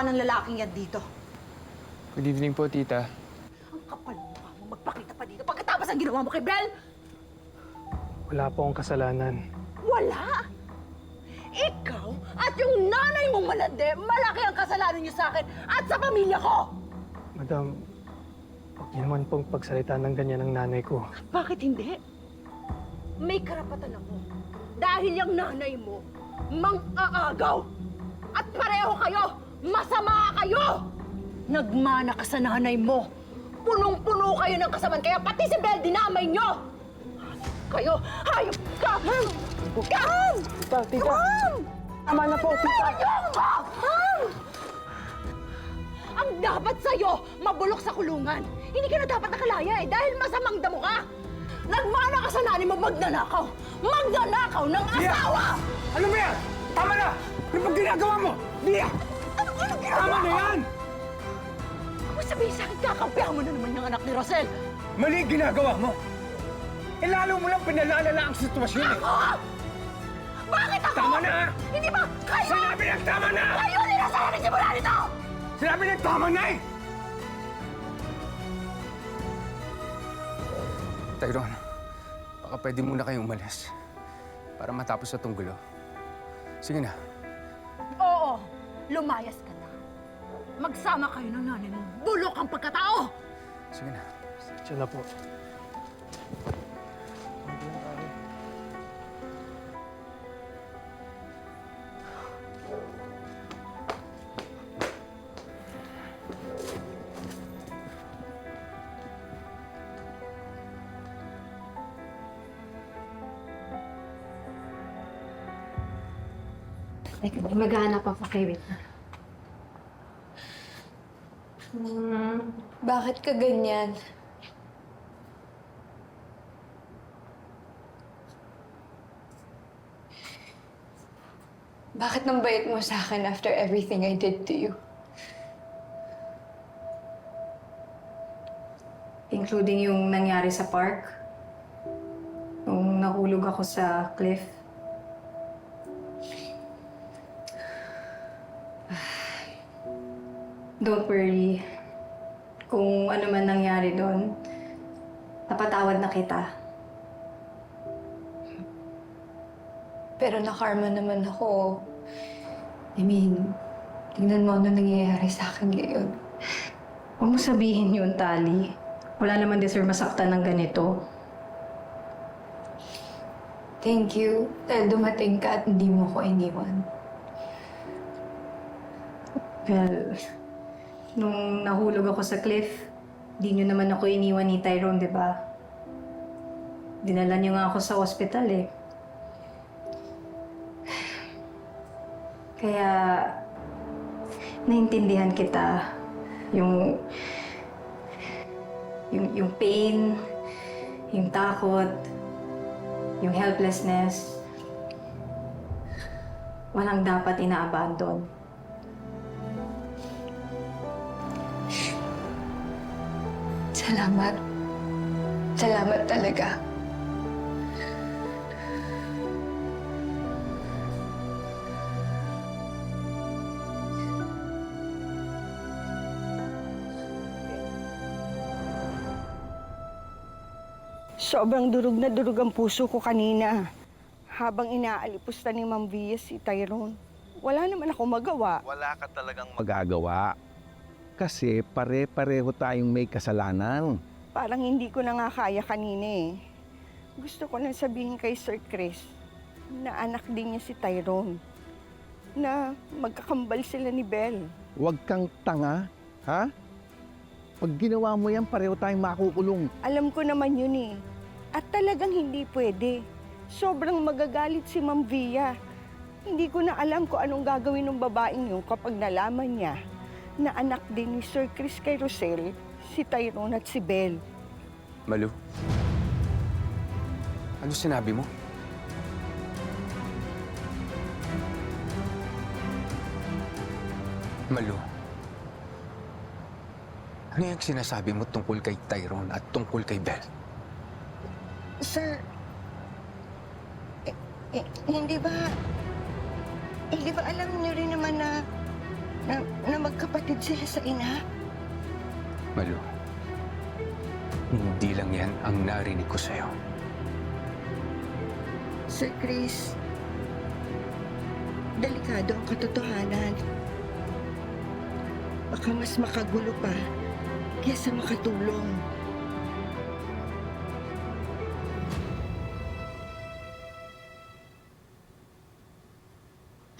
ginagawa ng lalaking yan dito? Good evening po, tita. Ang kapal mo mukha mo magpakita pa dito pagkatapos ang ginawa mo kay Bel! Wala po akong kasalanan. Wala! Ikaw at yung nanay mong malandi, malaki ang kasalanan niyo sa akin at sa pamilya ko! Madam, huwag niyo naman pong pagsalita ng ganyan ng nanay ko. Bakit hindi? May karapatan ako. Dahil yung nanay mo, mang-aagaw. At pareho kayo, masama kayo! Nagmana ka sa nanay mo. Punong-puno kayo ng kasaman, kaya pati si Bel dinamay nyo! Kayo, hayop ka! Kam! Tita! Tama na po, tita! Ayun mo! Ang dapat sa'yo, mabulok sa kulungan. Hindi ka na dapat nakalaya eh, dahil masamang damo ka. Nagmana ka sa nanay mo magnanakaw. Magnanakaw ng asawa! Ano ba yan? Tama na! Ano pag ginagawa mo? Lia! Anong ginagawa Tama na ko? yan! Ako sabihin sa akin, kakampihan mo na naman yung anak ni Rosel. Mali ang ginagawa mo! Eh lalo mo lang pinalalala ang sitwasyon eh! Ako? Bakit ako? Tama na! Hindi ba kayo? Sinabi na tama na! Kayo nila nagsimula nito! Sinabi na tama na eh! Tyrone, baka pwede muna kayong umalis para matapos na tong gulo. Sige na. Oo, lumayas ka na. Magsama kayo ng nanay mo. Bulok ang pagkatao! Sige na. Diyan na po. Teka, maghahanap ako kay Wit. Bakit ka ganyan? Bakit nang bait mo sa akin after everything I did to you? Including yung nangyari sa park. Nung nahulog ako sa cliff. Don't worry. Kung ano man nangyari doon, napatawad na kita. Pero nakarma naman ako. I mean, tingnan mo ano nangyayari sa akin ngayon. Huwag mo sabihin yun, Tali. Wala naman deserve masaktan ng ganito. Thank you dahil dumating ka at hindi mo ko iniwan. Well, nung nahulog ako sa cliff, di nyo naman ako iniwan ni Tyrone, di ba? Dinala niyo nga ako sa ospital eh. Kaya, naintindihan kita. Yung pain, yung takot, yung helplessness. Walang dapat ina-abandon. Salamat. Salamat talaga. Sobrang durog na durog ang puso ko kanina. Habang inaalipusta ni Ma'am Via si Tyrone. Wala naman ako magawa. Wala ka talagang magagawa. Kasi pare-pareho tayong may kasalanan. Parang hindi ko na nga kaya kanina eh. Gusto ko nang sabihin kay Sir Chris na anak din niya si Tyrone. Na magkakambal sila ni Bel. Huwag kang tanga, ha? Pag ginawa mo yan, pareho tayong makukulong. Alam ko naman yun eh. At talagang hindi pwede. Sobrang magagalit si Ma'am Via. Hindi ko na alam kung anong gagawin ng babaeng yun kapag nalaman niya na anak din ni Sir Chris kay Rosel, si Tyrone at si Bel. Malu, ano sinabi mo? Malu, ano yung sinasabi mo tungkol kay Tyrone at tungkol kay Bel? Sir, hindi ba alam niyo rin naman na na magkapatid sila sa ina? Malu, hindi lang yan ang narinig ko sa'yo. Sir Chris, delikado ang katotohanan. Baka mas makagulo pa kaysa makatulong.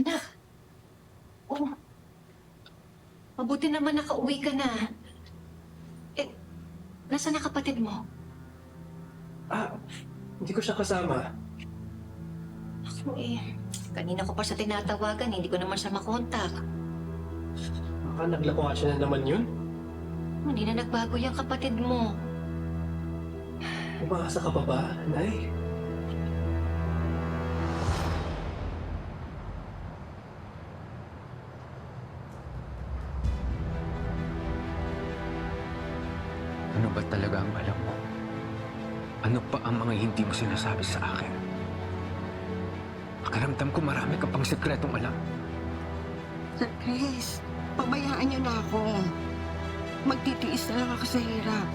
Anak! Oh, mabuti naman nakauwi ka na. Eh, nasaan na kapatid mo? Hindi ko siya kasama. Ako kanina ko pa siya tinatawagan, hindi ko naman siya makontak. Baka naglakwa na naman yun. Hindi na nagbago yung kapatid mo. Umaasa ka pa ba, Nay? Ano ba talaga ang alam mo? Ano pa ang mga hindi mo sinasabi sa akin? Pakiramdam ko marami ka pang sikretong alam. Sir Chris, pabayaan niyo na ako. Magtitiis na lang ako sa hirap.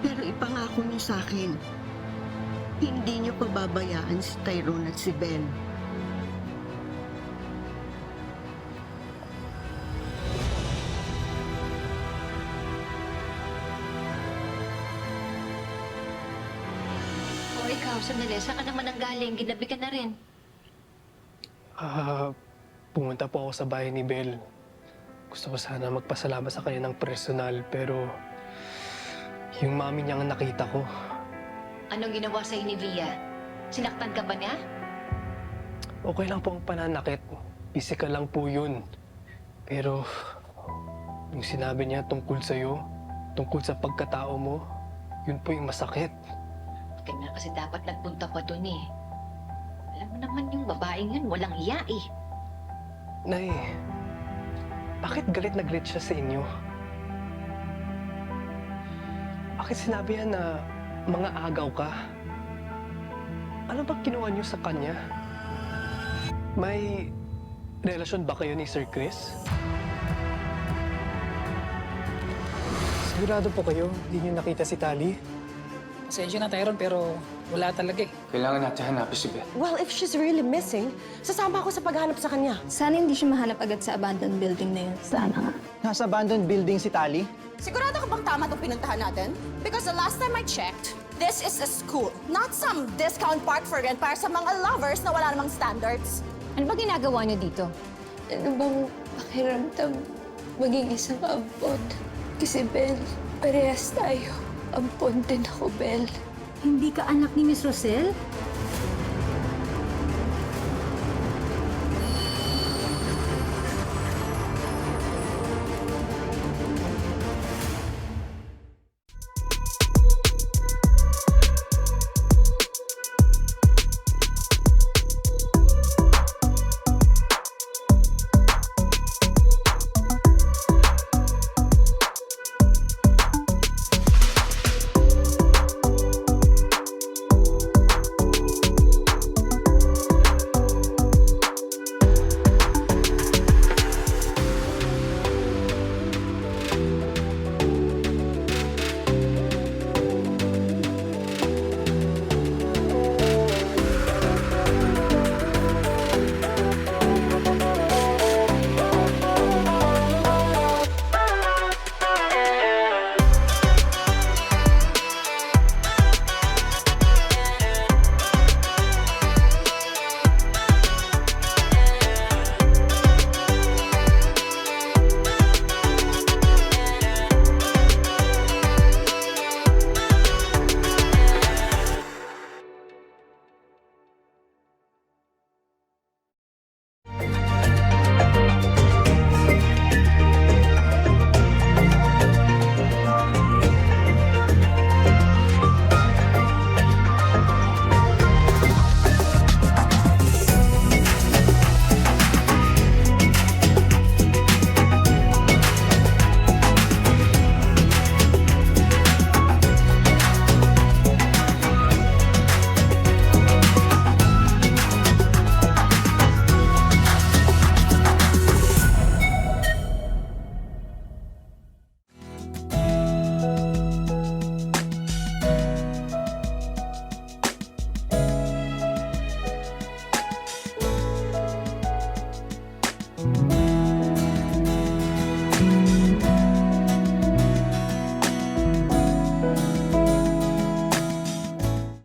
Pero ipangako niyo sa akin, hindi niyo pababayaan si Tyrone at si Ben. O ikaw, sandali, saan ka naman ang galing? Ginabi ka na rin. Pumunta po ako sa bahay ni Bel. Gusto ko sana magpasalamat sa kanya ng personal, pero yung mami niya ang nakita ko. Anong ginawa sa'yo ni Via? Sinaktan ka ba niya? Okay lang po ang pananakit. Physical lang po yun. Pero yung sinabi niya tungkol sa'yo, tungkol sa pagkatao mo, yun po yung masakit. Kaya nga kasi dapat nagpunta pa doon eh. Alam mo naman yung babaeng yun, walang iya eh. Nay, bakit galit na galit siya sa inyo? Bakit sinabi niya na mga agaw ka? Ano bang ginawa niyo sa kanya? May relasyon ba kayo ni Sir Chris? Sigurado po kayo, hindi niyo nakita si Tali? Pasensya na, Tyrone, pero wala talaga eh. Kailangan natin hanapin si Beth. Well, if she's really missing, sasama ako sa paghanap sa kanya. Sana hindi siya mahanap agad sa abandoned building na yun. Sana nga. Nasa abandoned building si Tali? Sigurado ka bang tama itong pinuntahan natin? Because the last time I checked, this is a school, not some discount park for rent para sa mga lovers na wala namang standards. Ano ba ginagawa niyo dito? Ano bang pakiramdam maging isang ampon? Kasi Bel, parehas tayo. Ampon din ako, Bel. Hindi ka anak ni Miss Rosel?